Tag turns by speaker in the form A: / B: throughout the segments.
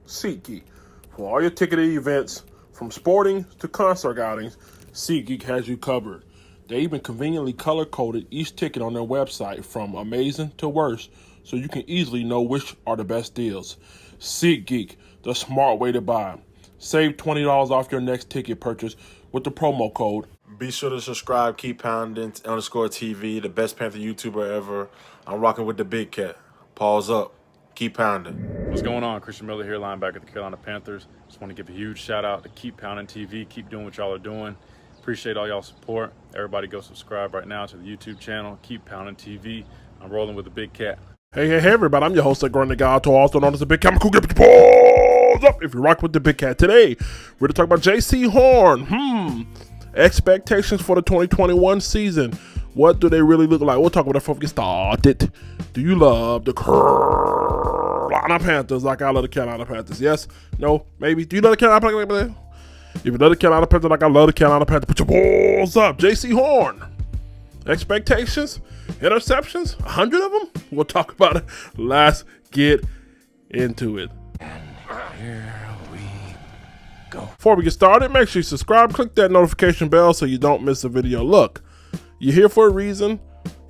A: SeatGeek. For all your ticketed events, from sporting to concert outings, SeatGeek has you covered. They even conveniently color-coded each ticket on their website from amazing to worst, so you can easily know which are the best deals. SeatGeek, the smart way to buy. Save $20 off your next ticket purchase with the promo code.
B: Be sure to subscribe, keep pounding _TV, the best Panther YouTuber ever. I'm rocking with the big cat. Pause up. Keep pounding.
C: What's going on? Christian Miller here, linebacker of the Carolina Panthers. Just want to give a huge shout out to Keep Pounding TV. Keep doing what y'all are doing. Appreciate all y'all support. Everybody go subscribe right now to the YouTube channel, Keep Pounding TV. I'm rolling with the big cat.
A: Hey, everybody. I'm your host, the Guy, also known as the Big Cat. Cool, get your balls up if you rock with the big cat. Today, we're going to talk about Jaycee Horn. Expectations for the 2021 season. What do they really look like? We'll talk about that before we get started. Do you love the Carolina Panthers like I love the Carolina Panthers? Yes? No? Maybe? Do you love the Carolina Panthers? If you love the Carolina Panthers like I love the Carolina Panthers, put your balls up. Jaycee Horn. Expectations? Interceptions? 100 of them? We'll talk about it. Let's get into it. Before we get started, make sure you subscribe, click that notification bell so you don't miss a video. Look, you're here for a reason.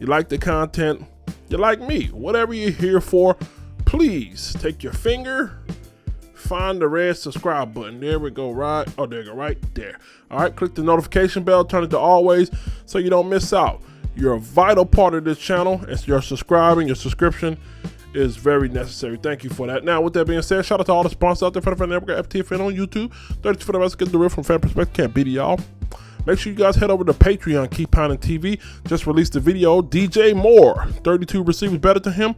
A: You like the content. You like me. Whatever you're here for, please take your finger, find the red subscribe button. There we go. Right. Oh, there you go. Right there. All right. Click the notification bell. Turn it to always so you don't miss out. You're a vital part of this channel. It's your subscription is very necessary. Thank you for that. Now, with that being said, shout out to all the sponsors out there for the Fan Network, FTFN on YouTube. 32 for the rest, get the real from fan perspective. Can't beat it, y'all. Make sure you guys head over to Patreon, Keep Pounding TV. Just released the video, DJ Moore, 32 receivers better to him.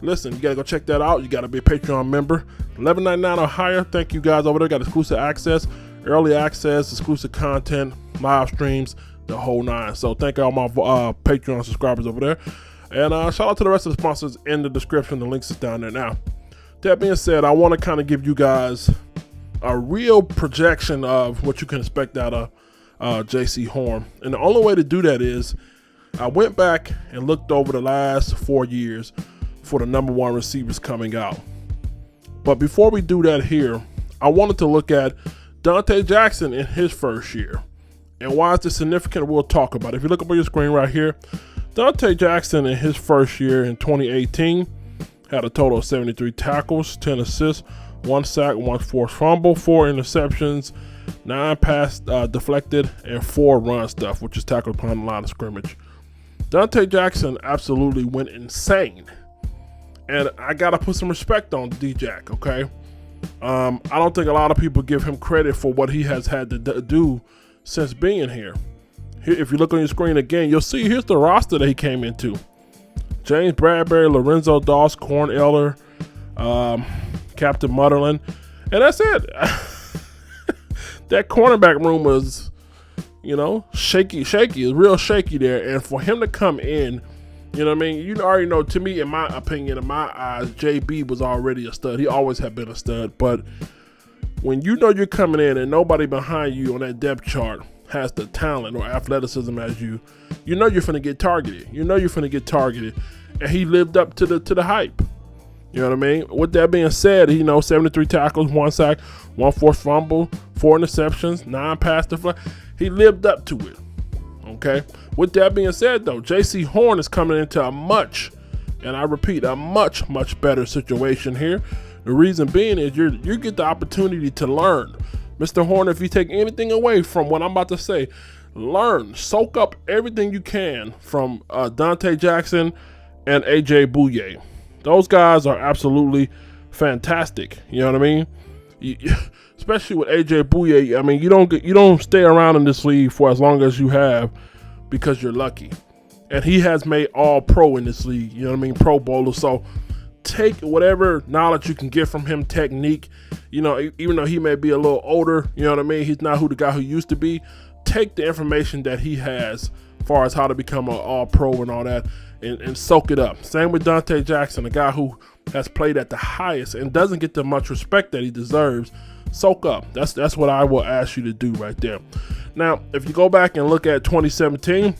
A: Listen, you gotta go check that out. You gotta be a Patreon member. $11.99 or higher. Thank you guys over there. Got exclusive access, early access, exclusive content, live streams, the whole nine. So thank all my Patreon subscribers over there. And shout out to the rest of the sponsors in the description. The links is down there now. That being said, I want to kind of give you guys a real projection of what you can expect out of Jaycee Horn. And the only way to do that is I went back and looked over the last 4 years for the #1 receivers coming out. But before we do that here, I wanted to look at Dante Jackson in his first year. And why is this significant? We'll talk about it. If you look up on your screen right here, Dante Jackson in his first year in 2018 had a total of 73 tackles, 10 assists, 1 sack, 1 forced fumble, 4 interceptions, 9 pass deflected, and 4 run stuff, which is tackled upon the line of scrimmage. Dante Jackson absolutely went insane. And I got to put some respect on D-Jack, okay? I don't think a lot of people give him credit for what he has had to do since being here. If you look on your screen again, you'll see here's the roster that he came into. James Bradbury, Lorenzo Doss, Corn Eller, Captain Mutterland, and that's it. That cornerback room was, shaky. It's real shaky there. And for him to come in, you know what I mean? You already know, to me, in my opinion, in my eyes, JB was already a stud. He always had been a stud. But when you know you're coming in and nobody behind you on that depth chart has the talent or athleticism as you know you're finna get targeted. And he lived up to the hype. You know what I mean? With that being said, 73 tackles, 1 sack, 1 forced fumble, 4 interceptions, 9 pass deflect. He lived up to it. Okay. With that being said, though, Jaycee Horn is coming into a much better situation here. The reason being is you get the opportunity to learn. Mr. Horn, if you take anything away from what I'm about to say, learn, soak up everything you can from Dante Jackson and AJ Bouye. Those guys are absolutely fantastic. You know what I mean? Especially with AJ Bouye. I mean, you don't stay around in this league for as long as you have because you're lucky. And he has made all pro in this league. You know what I mean? Pro bowler. So take whatever knowledge you can get from him, technique, even though he may be a little older, you know what I mean? He's not the guy who used to be. Take the information that he has as far as how to become an all-pro and all that and soak it up. Same with Dante Jackson, a guy who has played at the highest and doesn't get the much respect that he deserves. Soak up. That's what I will ask you to do right there. Now, if you go back and look at 2017,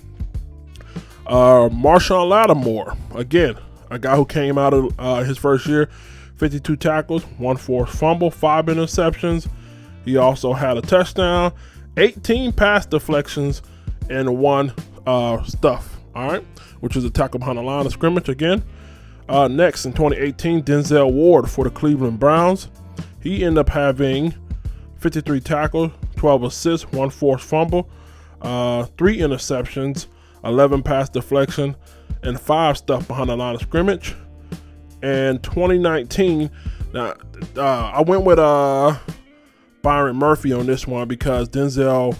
A: Marshawn Lattimore, again, a guy who came out of his first year, 52 tackles, 1 forced fumble, 5 interceptions. He also had a touchdown, 18 pass deflections, and 1 stuff, all right, which is a tackle behind the line of scrimmage again. Next, in 2018, Denzel Ward for the Cleveland Browns. He ended up having 53 tackles, 12 assists, 1 forced fumble, 3 interceptions, 11 pass deflection, and 5 stuff behind the line of scrimmage. And 2019, now I went with Byron Murphy on this one because Denzel,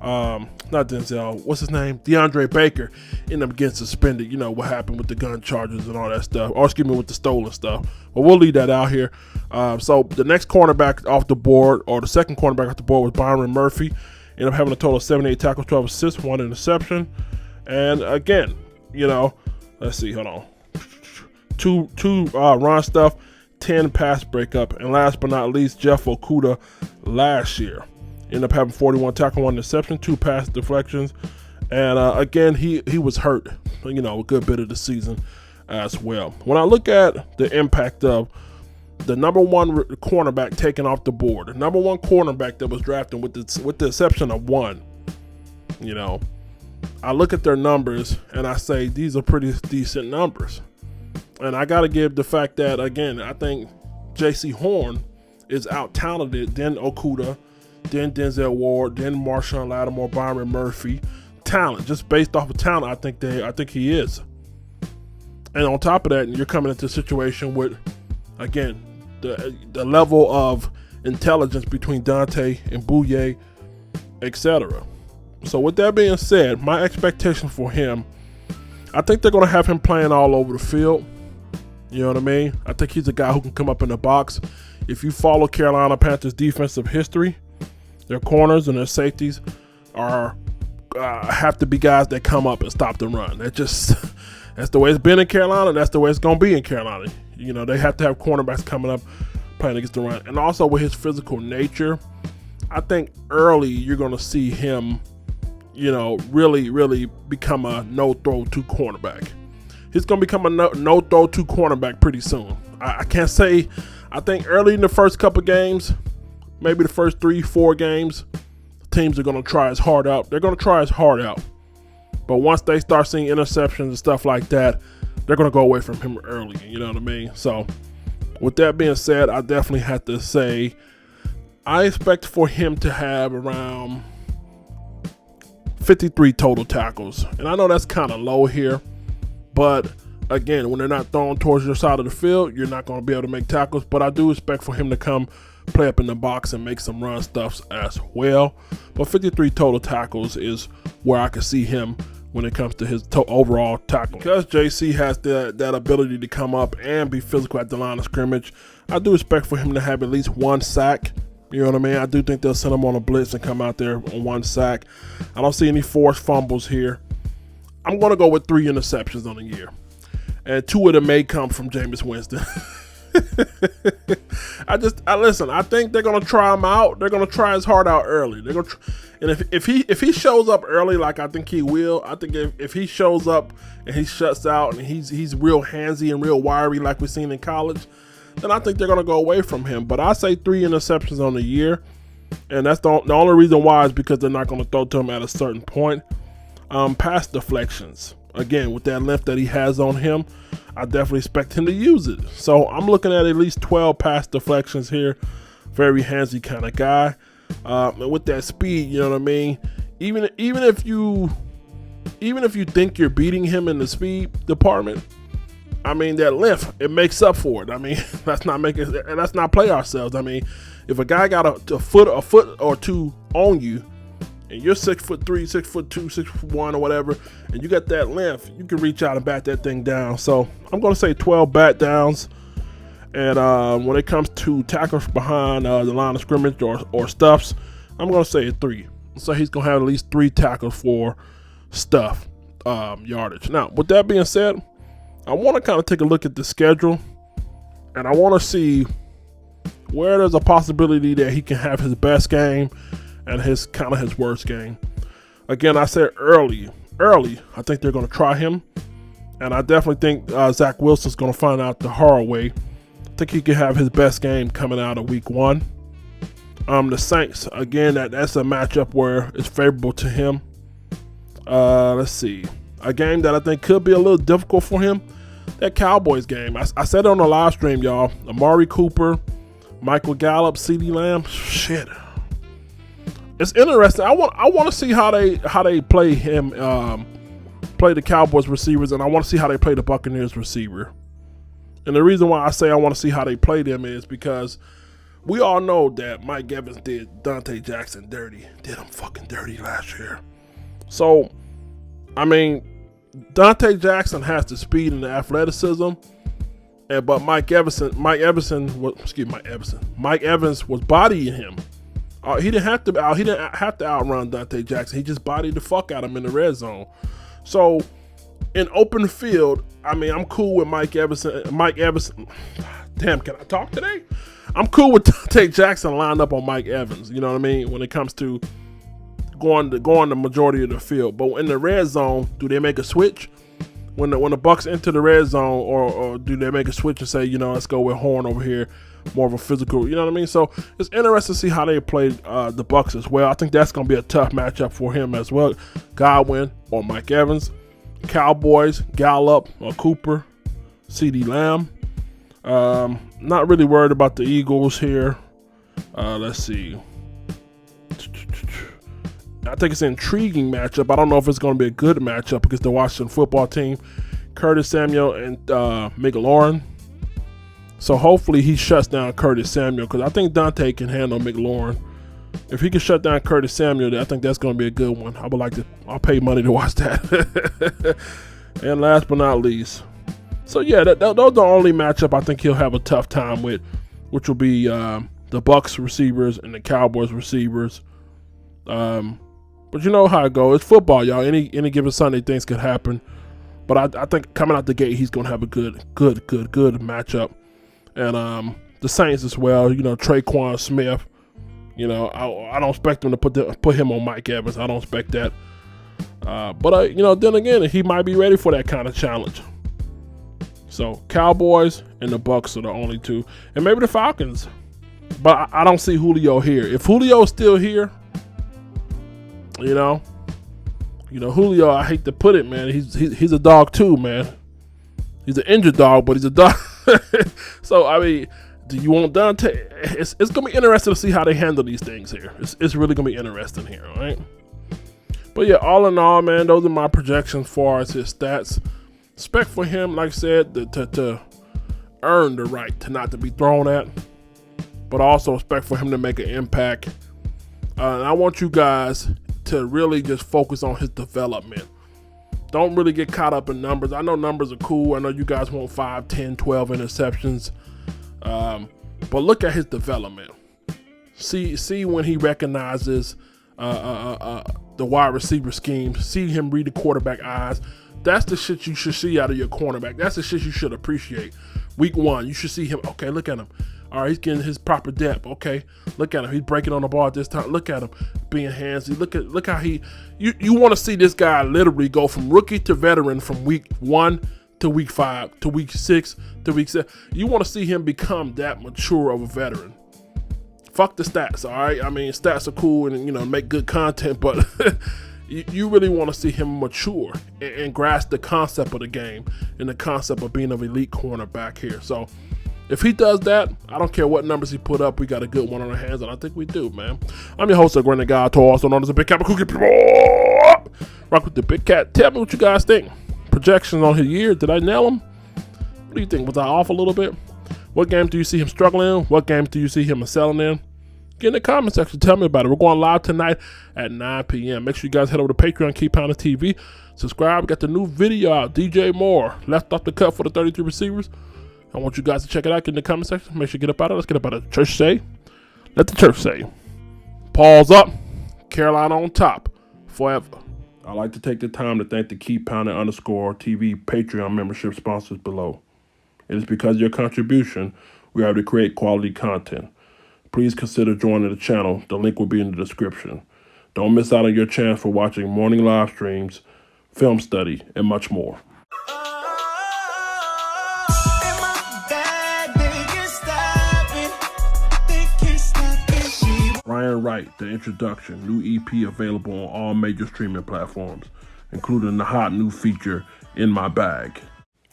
A: not Denzel, what's his name? DeAndre Baker ended up getting suspended. You know what happened with the gun charges and all that stuff, or excuse me, with the stolen stuff. But we'll leave that out here. So the next cornerback off the board, or the second cornerback off the board, was Byron Murphy. Ended up having a total of 78 tackles, 12 assists, 1 interception. And again, you know, let's see, hold on. Two run stuff, 10 pass breakup. And last but not least, Jeff Okudah last year. Ended up having 41 tackles, 1 interception, 2 pass deflections. And again, he was hurt, you know, a good bit of the season as well. When I look at the impact of the number 1 cornerback taken off the board, the number 1 cornerback that was drafted with the exception of 1, you know, I look at their numbers and I say these are pretty decent numbers. And I got to give the fact that, again, I think Jaycee Horn is out-talented than Okudah, then Denzel Ward, then Marshawn Lattimore, Byron Murphy. Talent, just based off of talent, I think he is. And on top of that, you're coming into a situation with, again, the level of intelligence between Dante and Bouye, etc. So with that being said, my expectation for him, I think they're going to have him playing all over the field. You know what I mean? I think he's a guy who can come up in the box. If you follow Carolina Panthers defensive history, their corners and their safeties are have to be guys that come up and stop the run. That's the way it's been in Carolina. That's the way it's going to be in Carolina. You know, they have to have cornerbacks coming up playing against the run. And also with his physical nature, I think early you're going to see him, you know, really, really become a no-throw-to cornerback. He's going to become a no-throw-to cornerback pretty soon. I can't say. I think early in the first couple games, maybe the first 3-4 games, teams are going to try his heart out. They're going to try his heart out. But once they start seeing interceptions and stuff like that, they're going to go away from him early. You know what I mean? So with that being said, I definitely have to say I expect for him to have around 53 total tackles. And I know that's kind of low here. But again, when they're not thrown towards your side of the field, you're not going to be able to make tackles. But I do expect for him to come play up in the box and make some run stuffs as well. But 53 total tackles is where I can see him when it comes to his overall tackle. Because JC has that ability to come up and be physical at the line of scrimmage, I do expect for him to have at least 1 sack. You know what I mean? I do think they'll send him on a blitz and come out there on 1 sack. I don't see any forced fumbles here. I'm going to go with 3 interceptions on the year. And 2 of them may come from Jameis Winston. Listen, I think they're going to try him out. They're going to try his heart out early. They're going to and if he shows up early, like I think he will, I think if he shows up and he shuts out and he's real handsy and real wiry like we've seen in college, then I think they're going to go away from him. But I say 3 interceptions on the year. And that's the only reason why is because they're not going to throw to him at a certain point. Pass deflections. Again, with that length that he has on him, I definitely expect him to use it. So I'm looking at least 12 pass deflections here. Very handsy kind of guy. And with that speed, you know what I mean? Even if you think you're beating him in the speed department, I mean that length, it makes up for it. I mean, let's not play ourselves. I mean, if a guy got a foot or 2 on you, and you're 6'3", 6'2", 6'1", or whatever, and you got that length, you can reach out and bat that thing down. So I'm going to say 12 bat downs. And when it comes to tackles behind the line of scrimmage or stuffs, I'm going to say 3. So he's going to have at least 3 tackles for stuff yardage. Now, with that being said, I want to kind of take a look at the schedule, and I want to see where there's a possibility that he can have his best game and his worst game. Again, I said early, I think they're going to try him. And I definitely think Zach Wilson's going to find out the hard way think he could have his best game coming out of week 1. The Saints, again, that's a matchup where it's favorable to him. Let's see. A game that I think could be a little difficult for him, that Cowboys game. I said it on the live stream, y'all. Amari Cooper, Michael Gallup, CeeDee Lamb. Shit. It's interesting. I want to see how they play him, play the Cowboys receivers, and I want to see how they play the Buccaneers receiver. And the reason why I say I want to see how they play them is because we all know that Mike Evans did Dante Jackson dirty. Did him fucking dirty last year. So, I mean, Dante Jackson has the speed and the athleticism, but Mike Evans was bodying him. He didn't have to outrun Dante Jackson. He just bodied the fuck out of him in the red zone. So, in open field, I mean, I'm cool with Mike Evans. Damn, can I talk today? I'm cool with Dante Jackson lined up on Mike Evans. You know what I mean? When it comes to going the majority of the field. But in the red zone, do they make a switch? When the Bucs enter the red zone, or do they make a switch and say, you know, let's go with Horn over here, more of a physical, you know what I mean? So it's interesting to see how they play the Bucs as well. I think that's going to be a tough matchup for him as well. Godwin or Mike Evans. Cowboys, Gallup or Cooper, CeeDee Lamb. Not really worried about the Eagles here. Let's see. I think it's an intriguing matchup. I don't know if it's going to be a good matchup against the Washington football team. Curtis Samuel and McLaurin. So hopefully he shuts down Curtis Samuel, because I think Dante can handle McLaurin. If he can shut down Curtis Samuel, I think that's going to be a good one. I'll pay money to watch that. And last but not least, so yeah, those are the only matchup I think he'll have a tough time with, which will be the Bucs receivers and the Cowboys receivers. But you know how it goes. It's football, y'all. Any given Sunday, things could happen. But I think coming out the gate, he's going to have a good matchup. And the Saints as well. You know, Traquan Smith. You know, I don't expect them to put him on Mike Evans. I don't expect that. But you know, then again, he might be ready for that kind of challenge. So Cowboys and the Bucs are the only two, and maybe the Falcons. But I don't see Julio here. If Julio's still here, you know, Julio, I hate to put it, man. He's a dog too, man. He's an injured dog, but he's a dog. So I mean, do you want Dante? It's gonna be interesting to see how they handle these things here. It's really gonna be interesting here, all right? But yeah, all in all, man, those are my projections as far as his stats. Expect for him, like I said, to earn the right to not to be thrown at, but also expect for him to make an impact. And I want you guys to really just focus on his development. Don't really get caught up in numbers. I know numbers are cool. I know you guys want 5, 10, 12 interceptions. But look at his development. See when he recognizes the wide receiver scheme. See him read the quarterback eyes. That's the shit you should see out of your cornerback. That's the shit you should appreciate. Week 1, you should see him. Okay, look at him. All right, he's getting his proper depth. Okay, look at him. He's breaking on the ball at this time. Look at him being handsy. Look how he. You want to see this guy literally go from rookie to veteran from week 1 to week 5 to week 6 to week 7. You want to see him become that mature of a veteran. Fuck the stats, all right? I mean, stats are cool and, you know, make good content, but you really want to see him mature and grasp the concept of the game and the concept of being an elite cornerback here. So if he does that, I don't care what numbers he put up, we got a good one on our hands, and I think we do, man. I'm your host, the Granite Guy, also known as the Big Cat Cookie. Rock with the Big Cat. Tell me what you guys think. Projections on his year, did I nail him? What do you think? Was I off a little bit? What games do you see him struggling in? What games do you see him excelling in? Get in the comment section. Tell me about it. We're going live tonight at 9 p.m. Make sure you guys head over to Patreon, Keep Pounding TV. Subscribe. We got the new video out. DJ Moore, left off the cut for the 33 receivers. I want you guys to check it out. Get in the comment section. Make sure you get up out of it. Let's get up out of it. Church say. Let the church say. Paul's up. Carolina on top. Forever. I'd like to take the time to thank the Keep Pounding _TV Patreon membership sponsors below. It is because of your contribution we are able to create quality content. Please consider joining the channel. The link will be in the description. Don't miss out on your chance for watching morning live streams, film study, and much more.
D: And my bad niggas
A: Playing Right, The Introduction, new EP available on all major streaming platforms, including the hot new feature, In My Bag.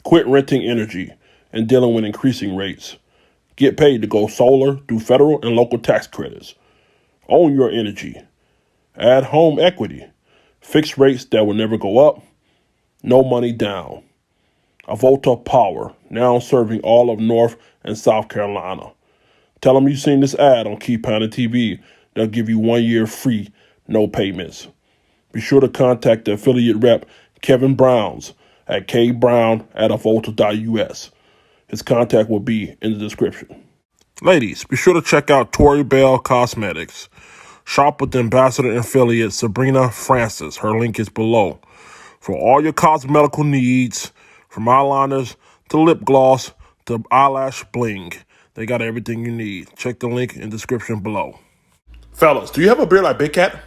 A: Quit renting energy and dealing with increasing rates. Get paid to go solar through federal and local tax credits. Own your energy. Add home equity. Fixed rates that will never go up. No money down. Avolta Power, now serving all of North and South Carolina. Tell them you've seen this ad on Keep Pounding TV. They'll give you 1 year free, no payments. Be sure to contact the affiliate rep, Kbrown, at Kbrown@Avolta.us. His contact will be in the description. Ladies, be sure to check out Tori Bell Cosmetics. Shop with the ambassador and affiliate Sabrina Francis. Her link is below. For all your cosmetical needs, from eyeliners to lip gloss to eyelash bling, they got everything you need. Check the link in the description below. Fellas, do you have a beard like Big Cat?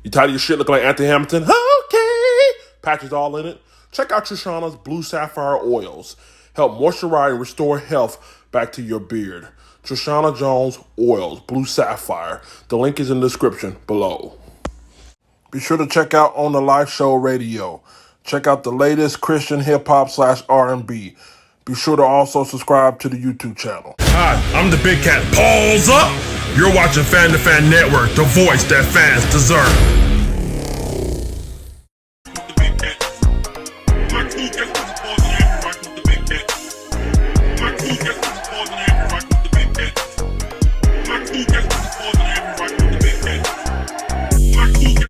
A: You tired of your shit looking like Anthony Hamilton? Okay! Patches all in it? Check out Trishana's Blue Sapphire oils. Help moisturize and restore health back to your beard. Trishana Jones Oils, Blue Sapphire. The link is in the description below. Be sure to check out On the Live Show Radio. Check out the latest Christian hip-hop / R&B. Be sure to also subscribe to the YouTube channel. Hi, I'm the Big Cat. Pause up! You're watching Fan to Fan Network, the voice that fans deserve.